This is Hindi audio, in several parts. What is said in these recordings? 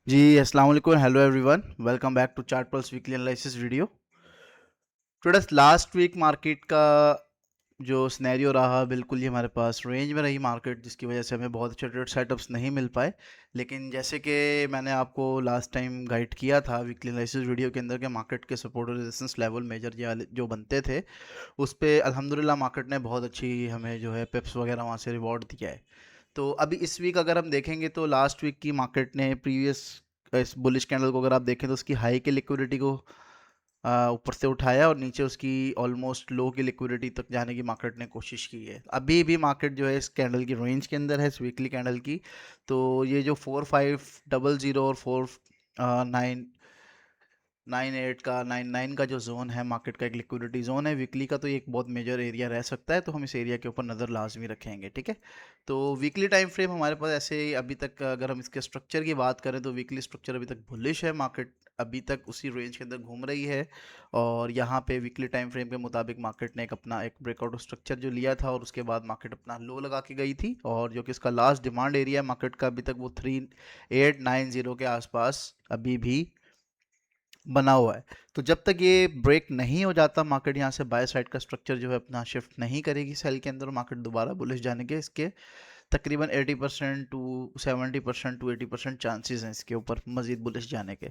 जी, अस्सलाम वालेकुम, hello everyone, welcome back to chart pulse weekly analysis video. Today last week market का जो सिनेरियो रहा, बिल्कुल ही हमारे पास रेंज में रही मार्केट, जिसकी वजह से हमें बहुत अच्छे ट्रेड सेटअप्स नहीं मिल पाए। लेकिन जैसे कि मैंने आपको लास्ट टाइम गाइड किया था वीकली एनालिसिस वीडियो के अंदर, के मार्केट के सपोर्ट और रेजिस्टेंस लेवल मेजर जो बनते थे, उस पे अल्हम्दुलिल्लाह मार्केट ने बहुत अच्छी हमें जो है पिप्स वगैरह वहाँ से रिवॉर्ड दिया है। तो अभी इस वीक अगर हम देखेंगे तो लास्ट वीक की मार्केट ने प्रीवियस इस बुलिश कैंडल को अगर आप देखें तो उसकी हाई की लिक्विडिटी को ऊपर से उठाया और नीचे उसकी ऑलमोस्ट लो की लिक्विडिटी तक जाने की मार्केट ने कोशिश की है। अभी भी मार्केट जो है इस कैंडल की रेंज के अंदर है, इस वीकली कैंडल की। तो ये जो 4500 और 49 का 99 का जो जोन है मार्केट का, एक लिक्विडिटी जोन है वीकली का, तो ये एक बहुत मेजर एरिया रह सकता है। तो हम इस एरिया के ऊपर नज़र लाजमी रखेंगे, ठीक है। तो वीकली टाइम फ्रेम हमारे पास ऐसे अभी तक, अगर हम इसके स्ट्रक्चर की बात करें तो वीकली स्ट्रक्चर अभी तक बुलिश है। मार्केट अभी तक उसी रेंज के अंदर घूम रही है और यहाँ पे वीकली टाइम फ्रेम के मुताबिक मार्केट ने एक ब्रेकआउट स्ट्रक्चर जो लिया था और उसके बाद मार्केट अपना लो लगा के गई थी, और जो कि इसका लास्ट डिमांड एरिया है मार्केट का अभी तक वो 3890 के आसपास अभी भी बना हुआ है। तो जब तक ये ब्रेक नहीं हो जाता, मार्केट यहाँ से बाय साइड का स्ट्रक्चर जो है अपना शिफ्ट नहीं करेगी सेल के अंदर, मार्केट दोबारा बुलिश जाने के इसके तकरीबन 80% टू 70% टू 80% चांसेस हैं इसके ऊपर मजीद बुलिश जाने के।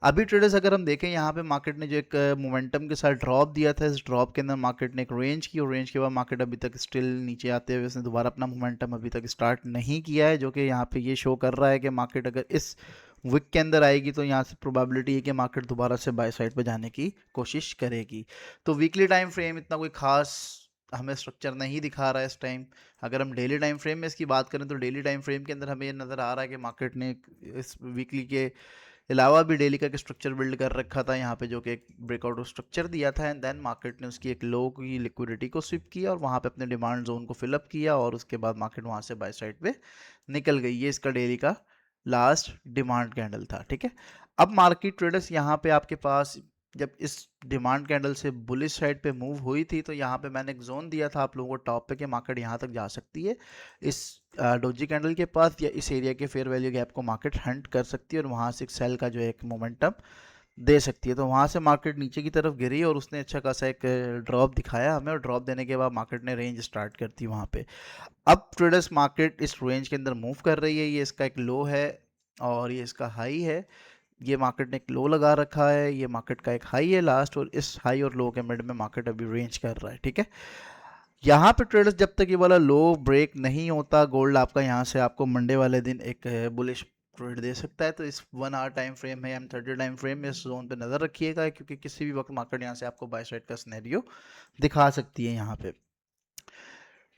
अभी ट्रेडर्स अगर हम देखें यहाँ पे मार्केट ने जो एक मोमेंटम के साथ ड्रॉप दिया था, इस ड्रॉप के अंदर मार्केट ने एक रेंज की, और रेंज के बाद मार्केट अभी तक स्टिल नीचे आते हुए उसने दोबारा अपना मोमेंटम अभी तक स्टार्ट नहीं किया है, जो कि यहाँ पे ये शो कर रहा है कि मार्केट अगर इस वीक के अंदर आएगी तो यहाँ से प्रोबेबिलिटी है कि मार्केट दोबारा से बाय साइड पे जाने की कोशिश करेगी। तो वीकली टाइम फ्रेम इतना कोई खास हमें स्ट्रक्चर नहीं दिखा रहा है इस टाइम। अगर हम डेली टाइम फ्रेम में इसकी बात करें तो डेली टाइम फ्रेम के अंदर हमें ये नज़र आ रहा है कि मार्केट ने इस वीकली के अलावा भी डेली का एक स्ट्रक्चर बिल्ड कर रखा था यहाँ पे, जो कि एक ब्रेकआउट स्ट्रक्चर दिया था, एंड देन मार्केट ने उसकी एक लो की लिक्विडिटी को स्विप किया और वहाँ पे अपने डिमांड जोन को फिलअप किया, और उसके बाद मार्केट वहाँ से बाय साइड पे निकल गई। ये इसका डेली का लास्ट डिमांड कैंडल था, ठीक है। अब मार्केट ट्रेडर्स यहाँ पे आपके पास जब इस डिमांड कैंडल से बुलिश साइड पे मूव हुई थी, तो यहाँ पे मैंने एक जोन दिया था आप लोगों को टॉप पे कि मार्केट यहाँ तक जा सकती है, इस डोजी कैंडल के पास या इस एरिया के फेयर वैल्यू गैप को मार्केट हंट कर सकती है और वहाँ से एक सेल का जो एक मोमेंटम दे सकती है। तो वहाँ से मार्केट नीचे की तरफ गिरी और उसने अच्छा खासा एक ड्रॉप दिखाया हमें, और ड्रॉप देने के बाद मार्केट ने रेंज स्टार्ट करती वहाँ पे। अब ट्रेडर्स मार्केट इस रेंज के अंदर मूव कर रही है, ये इसका एक लो है और ये इसका हाई है। ये मार्केट ने एक लो लगा रखा है, ये मार्केट का एक हाई है लास्ट, और इस हाई और लो के मिड में मार्केट अभी रेंज कर रहा है, ठीक है। यहाँ पे ट्रेडर्स जब तक ये वाला लो ब्रेक नहीं होता, गोल्ड आपका यहाँ से आपको मंडे वाले दिन एक बुलिश ट्रेड दे सकता है। तो इस 1 आवर टाइम फ्रेम है, M30 टाइम फ्रेम में इस जोन पे नज़र रखिएगा, क्योंकि किसी भी वक्त मार्केट यहाँ से आपको बाय साइड का सिनेरियो दिखा सकती है। यहाँ पे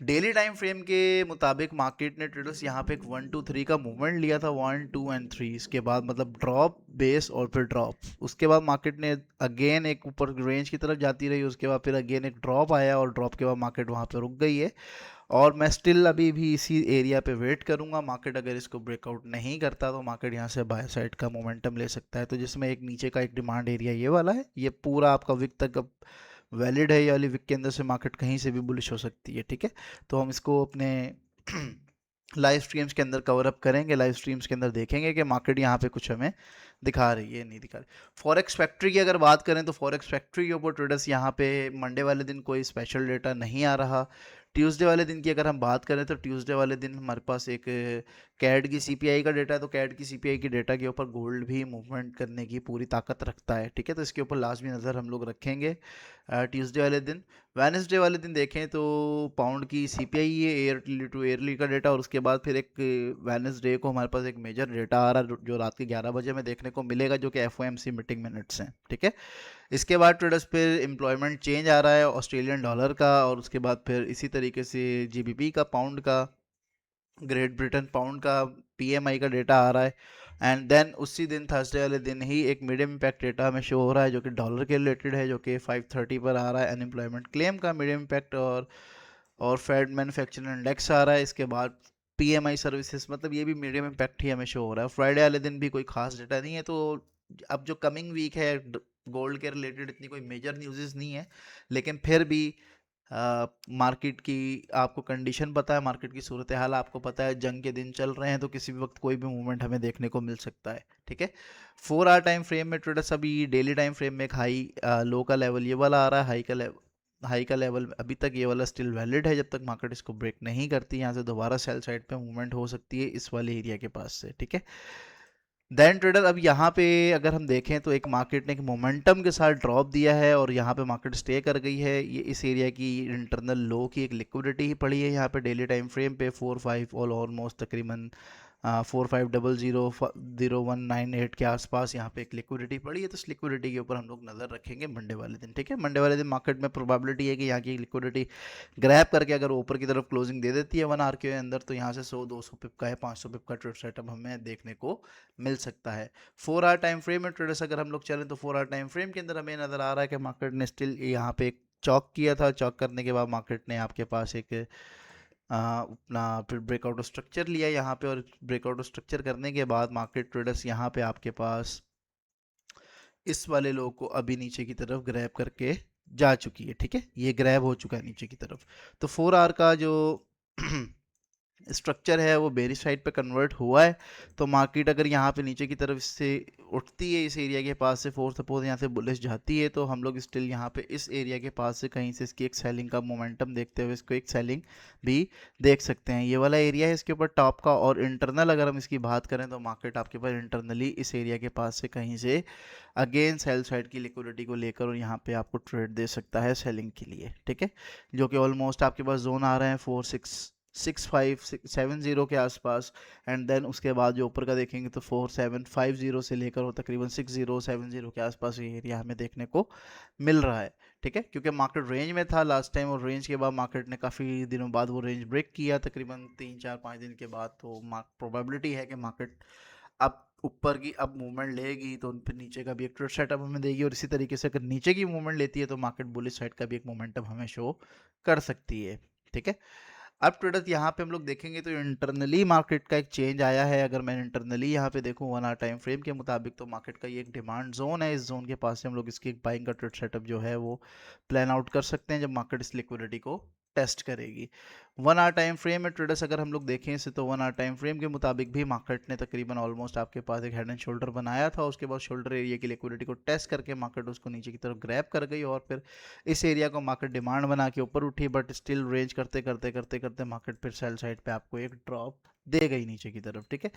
डेली टाइम फ्रेम के मुताबिक मार्केट ने ट्रेडर्स यहाँ पे एक 1 2 3 का मूवमेंट लिया था, 1 2 एंड 3, इसके बाद मतलब ड्रॉप बेस और फिर ड्रॉप, उसके बाद मार्केट ने अगेन एक ऊपर रेंज की तरफ जाती रही, उसके बाद फिर अगेन एक ड्रॉप आया और ड्रॉप के बाद मार्केट वहाँ पे रुक गई है। और मैं स्टिल अभी भी इसी एरिया पे वेट करूंगा, मार्केट अगर इसको ब्रेकआउट नहीं करता तो मार्केट यहाँ से बाय साइड का मोमेंटम ले सकता है। तो जिसमें एक नीचे का एक डिमांड एरिया ये वाला है, ये पूरा आपका विक तक अब वैलिड है, ये वाली विक के अंदर से मार्केट कहीं से भी बुलिश हो सकती है, ठीक है। तो हम इसको अपने लाइव स्ट्रीम्स के अंदर कवर अप करेंगे, लाइव स्ट्रीम्स के अंदर देखेंगे कि मार्केट यहाँ पे कुछ हमें दिखा रही है नहीं दिखा रही। फॉरेक्स फैक्ट्री की अगर बात करें तो फॉरेक्स फैक्ट्री के ऊपर ट्रेडर्स यहाँ पे मंडे वाले दिन कोई स्पेशल डेटा नहीं आ रहा। ट्यूसडे वाले दिन की अगर हम बात करें तो ट्यूसडे वाले दिन हमारे पास एक कैड की सीपीआई का डेटा है, तो कैड की सीपीआई की डेटा के ऊपर गोल्ड भी मूवमेंट करने की पूरी ताकत रखता है, ठीक है। तो इसके ऊपर लाजमी नज़र हम लोग रखेंगे ट्यूसडे वाले दिन। वेडनेसडे वाले दिन देखें तो पाउंड की सीपीआई है, ईयरली टू ईयरली का डेटा, और उसके बाद फिर एक वेडनेसडे को हमारे पास एक मेजर डेटा आ रहा है जो रात के 11 बजे में देखने को मिलेगा, जो कि एफओएमसी मीटिंग मिनट्स हैं, ठीक है। इसके बाद ट्रेडर्स फिर एम्प्लॉयमेंट चेंज आ रहा है ऑस्ट्रेलियन डॉलर का, और उसके बाद फिर इसी तरीके से जीबीपी का, पाउंड का, ग्रेट ब्रिटेन पाउंड का पीएमआई का डेटा आ रहा है। एंड देन उसी दिन थर्सडे वाले दिन ही एक मीडियम इम्पैक्ट डेटा हमें शो हो रहा है, जो कि डॉलर के रिलेटेड है, जो कि 530 पर आ रहा है, अनएम्प्लॉयमेंट क्लेम का मीडियम इम्पैक्ट, और फेड मैन्युफैक्चरिंग इंडेक्स आ रहा है। इसके बाद पीएमआई सर्विसेज, मतलब ये भी मीडियम इम्पैक्ट ही हमें शो हो रहा है। फ्राइडे वाले दिन भी कोई खास डेटा नहीं है। तो अब जो कमिंग वीक है गोल्ड के रिलेटेड इतनी कोई मेजर न्यूज़ नहीं है, लेकिन फिर भी मार्केट की आपको कंडीशन पता है, मार्केट की सूरत हाल आपको पता है, जंग के दिन चल रहे हैं तो किसी भी वक्त कोई भी मूवमेंट हमें देखने को मिल सकता है, ठीक है। 4 आवर टाइम फ्रेम में ट्रेडर्स अभी डेली टाइम फ्रेम में एक हाई लो का लेवल ये वाला आ रहा है, हाई का लेवल अभी तक ये वाला स्टिल वैलिड है, जब तक मार्केट इसको ब्रेक नहीं करती यहाँ से दोबारा सेल साइड पे मूवमेंट हो सकती है इस वाले एरिया के पास से, ठीक है। देन ट्रेडर अब यहाँ पे अगर हम देखें तो एक मार्केट ने एक मोमेंटम के साथ ड्रॉप दिया है और यहाँ पे मार्केट स्टे कर गई है, ये इस एरिया की इंटरनल लो की एक लिक्विडिटी ही पड़ी है यहाँ पे डेली टाइम फ्रेम पे 4-5 ऑलमोस्ट तकरीबन 4500 0198 के आसपास यहाँ पे एक लिक्विडिटी पड़ी है। तो इस लिक्विडिटी के ऊपर हम लोग नज़र रखेंगे मंडे वाले दिन, ठीक है। मंडे वाले दिन मार्केट में प्रोबेबिलिटी है कि यहाँ की लिक्विडिटी ग्रैब करके अगर ऊपर की तरफ क्लोजिंग दे देती है 1 आवर के अंदर तो यहाँ से 100-200 पिप का है 500 पिप का ट्रेड सेटअप हमें देखने को मिल सकता है। 4 आवर टाइम फ्रेम में ट्रेडर्स अगर हम लोग चलें तो 4 आवर टाइम फ्रेम के अंदर हमें नज़र आ रहा है कि मार्केट ने स्टिल यहाँ पे एक चौक किया था, चौक करने के बाद मार्केट ने आपके पास एक अपना फिर ब्रेकआउट स्ट्रक्चर लिया यहाँ पे, और ब्रेकआउट स्ट्रक्चर करने के बाद मार्केट ट्रेडर्स यहाँ पे आपके पास इस वाले लो को अभी नीचे की तरफ ग्रैब करके जा चुकी है, ठीक है। ये ग्रैब हो चुका है नीचे की तरफ। तो 4 आवर का जो स्ट्रक्चर है वो बेरिश साइड पे कन्वर्ट हुआ है। तो मार्केट अगर यहाँ पे नीचे की तरफ से उठती है इस एरिया के पास से, फोर सपोज यहाँ से बुलिश जाती है, तो हम लोग स्टिल यहाँ पे इस एरिया के पास से कहीं से इसकी एक सेलिंग का मोमेंटम देखते हुए इसको एक सेलिंग भी देख सकते हैं। ये वाला एरिया है इसके ऊपर टॉप का, और इंटरनल अगर हम इसकी बात करें तो मार्केट आपके पास इंटरनली इस एरिया के पास से कहीं से अगेन सेल साइड की लिक्विडिटी को लेकर और यहाँ पे आपको ट्रेड दे सकता है सेलिंग के लिए, ठीक है। जो कि ऑलमोस्ट आपके पास जोन आ रहे हैं 466570 के आसपास, एंड देन उसके बाद जो ऊपर का देखेंगे तो 4750 से लेकर और तकरीबन 6070 के आसपास ये एरिया हमें देखने को मिल रहा है, ठीक है। क्योंकि मार्केट रेंज में था लास्ट टाइम, और रेंज के बाद मार्केट ने काफ़ी दिनों बाद वो रेंज ब्रेक किया तकरीबन 3-4-5 दिन के बाद। तो प्रोबेबिलिटी है कि मार्केट अब ऊपर की अब मूवमेंट लेगी तो उन पर नीचे का भी एक ट्रेड सेटअप हमें देगी, और इसी तरीके से अगर नीचे की मूवमेंट लेती है तो मार्केट बुलिश साइड का भी एक मोमेंटम हमें शो कर सकती है, ठीक है। अब ट्रेडर्स यहाँ पे हम लोग देखेंगे तो इंटरनली मार्केट का एक चेंज आया है। अगर मैं इंटरनली यहाँ पे देखूँ 1 आवर टाइम फ्रेम के मुताबिक तो मार्केट का ये एक डिमांड जोन है, इस जोन के पास से हम लोग इसकी एक बाइंग का ट्रेड सेटअप जो है वो प्लान आउट कर सकते हैं जब मार्केट इस लिक्विडिटी को टेस्ट करेगी। 1 आवर टाइम फ्रेम में ट्रेडर्स अगर हम लोग देखें इसे तो 1 आवर टाइम फ्रेम के मुताबिक भी मार्केट ने तकरीबन ऑलमोस्ट आपके पास एक हेड एंड शोल्डर बनाया था, उसके बाद शोल्डर एरिया की लिक्विडिटी को टेस्ट करके मार्केट उसको नीचे की तरफ ग्रैब कर गई, और फिर इस एरिया को मार्केट डिमांड बना के ऊपर उठी, बट स्टिल रेंज करते करते करते करते मार्केट फिर सेल साइड पे आपको एक ड्रॉप दे गई नीचे की तरफ, ठीक है।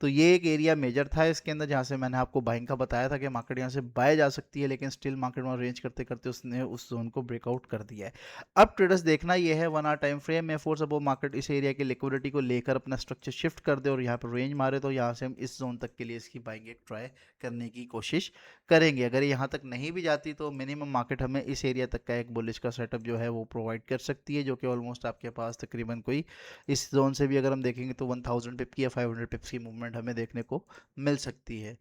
तो ये एक एरिया मेजर था इसके अंदर जहाँ से मैंने आपको बाइंग का बताया था कि मार्केट यहाँ से बाय जा सकती है, लेकिन स्टिल मार्केट वहाँ रेंज करते करते उसने उस जोन को ब्रेकआउट कर दिया है। अब ट्रेडर्स देखना ये है 1 आवर टाइम फ्रेम में फोर सपोज मार्केट इस एरिया की लिक्विडिटी को लेकर अपना स्ट्रक्चर शिफ्ट कर दे और यहाँ पर रेंज मारे, तो यहाँ से हम इस जोन तक के लिए इसकी बाइंग एक ट्राई करने की कोशिश करेंगे। अगर यहाँ तक नहीं भी जाती तो मिनिमम मार्केट हमें इस एरिया तक का एक बुलिश का सेटअप जो है वो प्रोवाइड कर सकती है, जो कि ऑलमोस्ट आपके पास तकरीबन कोई इस जोन से भी अगर हम देखेंगे तो 1000 पिप की या 500 पिप्स की मूवमेंट हमें देखने को मिल सकती है।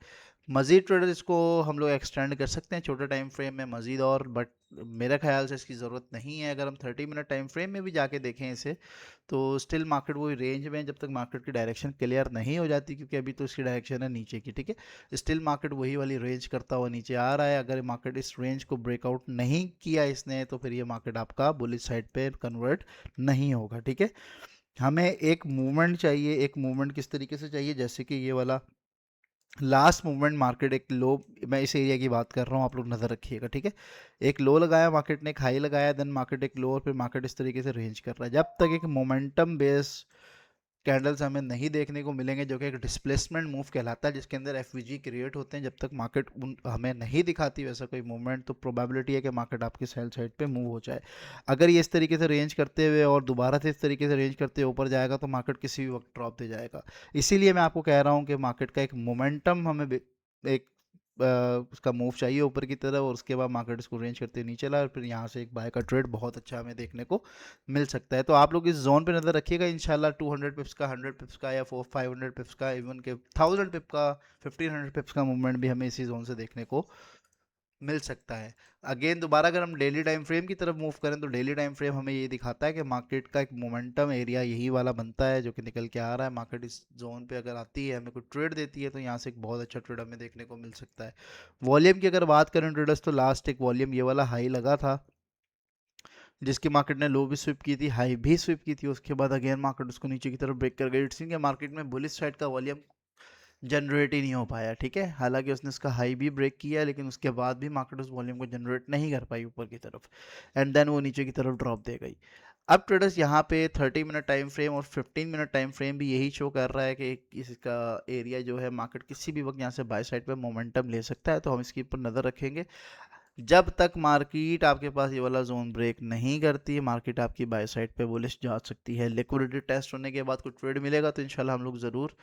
मज़ीद ट्रेडर इसको हम लोग एक्सटेंड कर सकते हैं छोटे टाइम फ्रेम में मज़ीद, और बट मेरे ख्याल से इसकी ज़रूरत नहीं है। अगर हम 30 मिनट टाइम फ्रेम में भी जाके देखें इसे तो स्टिल मार्केट वही रेंज में जब तक मार्केट की डायरेक्शन क्लियर नहीं हो जाती, क्योंकि अभी तो इसकी डायरेक्शन है नीचे की, ठीक है। स्टिल मार्केट वही वाली रेंज करता हुआ नीचे आ रहा है। अगर मार्केट इस रेंज को ब्रेकआउट नहीं किया इसने तो फिर ये मार्केट आपका बुलिश साइड पे कन्वर्ट नहीं होगा, ठीक है। हमें एक मूवमेंट चाहिए, एक मूवमेंट किस तरीके से चाहिए, जैसे कि ये वाला लास्ट मूवमेंट मार्केट एक लो, मैं इस एरिया की बात कर रहा हूँ, आप लोग नज़र रखिएगा, ठीक है। एक लो लगाया मार्केट ने, एक हाई लगाया, देन मार्केट एक लो, और फिर मार्केट इस तरीके से रेंज कर रहा है। जब तक एक मोमेंटम बेस कैंडल्स हमें नहीं देखने को मिलेंगे, जो कि एक डिस्प्लेसमेंट मूव कहलाता है जिसके अंदर एफवीजी क्रिएट होते हैं, जब तक मार्केट उन हमें नहीं दिखाती वैसा कोई मूवमेंट, तो प्रोबेबिलिटी है कि मार्केट आपकी सेल साइड पे मूव हो जाए। अगर ये इस तरीके से रेंज करते हुए और दोबारा से इस तरीके से रेंज करते हुए ऊपर जाएगा तो मार्केट किसी भी वक्त ड्रॉप दे जाएगा। इसीलिए मैं आपको कह रहा हूँ कि मार्केट का एक मोमेंटम हमें एक उसका मूव चाहिए ऊपर की तरफ, और उसके बाद मार्केट इसको रेंज करते हुए नीचे लाए, और फिर यहाँ से एक बाय का ट्रेड बहुत अच्छा हमें देखने को मिल सकता है। तो आप लोग इस जोन पे नज़र रखिएगा, इंशाल्लाह 200 पिप्स का, 100 पिप्स का, या 500 पिप्स का, इवन के 1000 पिप का, 1500 पिप्स का मूवमेंट भी हमें इसी जोन से देखने को मिल सकता है। अगेन दोबारा अगर हम डेली टाइम फ्रेम की तरफ मूव करें तो डेली टाइम फ्रेम हमें ये दिखाता है कि मार्केट का एक मोमेंटम एरिया यही वाला बनता है जो कि निकल के आ रहा है। मार्केट इस जोन पे अगर आती है, हमें कोई ट्रेड देती है, तो यहाँ से एक बहुत अच्छा ट्रेड हमें देखने को मिल सकता है। वॉल्यूम की अगर बात करें ट्रेडर्स, तो लास्ट एक वॉल्यूम ये वाला हाई लगा था जिसकी मार्केट ने लो भी स्विप की थी, हाई भी स्विप की थी, उसके बाद अगेन मार्केट उसको नीचे की तरफ ब्रेक कर गई। इट्स कि मार्केट में बुलिश साइड का वॉल्यूम जनरेट ही नहीं हो पाया, ठीक है। हालांकि उसने उसका हाई भी ब्रेक किया, लेकिन उसके बाद भी मार्केट उस वॉल्यूम को जनरेट नहीं कर पाई ऊपर की तरफ, एंड देन वो नीचे की तरफ ड्रॉप दे गई। अब ट्रेडर्स यहाँ पे 30 मिनट टाइम फ्रेम और 15 मिनट टाइम फ्रेम भी यही शो कर रहा है कि इसका एरिया जो है मार्केट किसी भी वक्त यहाँ से बाय साइड पे मोमेंटम ले सकता है, तो हम इसके ऊपर नज़र रखेंगे। जब तक मार्केट आपके पास ये वाला जोन ब्रेक नहीं करती, मार्केट आपकी बाय साइड पे बुलिश जा सकती है। लिक्विडिटी टेस्ट होने के बाद कुछ ट्रेड मिलेगा तो इंशाल्लाह हम लोग ज़रूर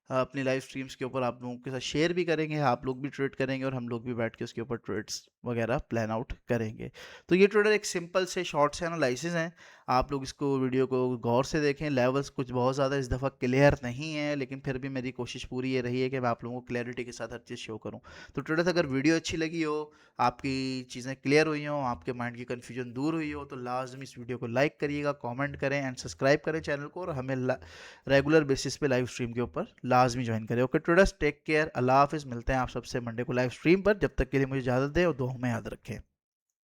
अपनी लाइव स्ट्रीम्स के ऊपर आप लोगों के साथ शेयर भी करेंगे, आप लोग भी ट्रेड करेंगे और हम लोग भी बैठ के उसके ऊपर ट्रेड्स वगैरह प्लान आउट करेंगे। तो ये ट्रेडर एक सिंपल से शॉर्ट से एनालिसिस हैं, आप लोग इसको वीडियो को गौर से देखें। लेवल्स कुछ बहुत ज़्यादा इस दफ़ा क्लियर नहीं है, लेकिन फिर भी मेरी कोशिश पूरी ये रही है कि मैं आप लोगों को क्लैरिटी के साथ हर चीज़ शो करूँ। तो ट्रेडर्स, अगर वीडियो अच्छी लगी हो, आपकी चीज़ें क्लियर हुई हो, आपके माइंड की कन्फ्यूजन दूर हुई हो, तो लाजमी इस वीडियो को लाइक करिएगा, कॉमेंट करें एंड सब्सक्राइब करें चैनल को, और हमें रेगुलर बेसिस पे लाइव स्ट्रीम के ऊपर लाजमी ज्वाइन करें। ओके ट्रेडर्स, टेक केयर, अल्लाह हाफिज़। मिलते हैं आप सबसे मंडे को लाइव स्ट्रीम पर। जब तक के लिए मुझे इजाज़त दें और दुआ में याद रखें।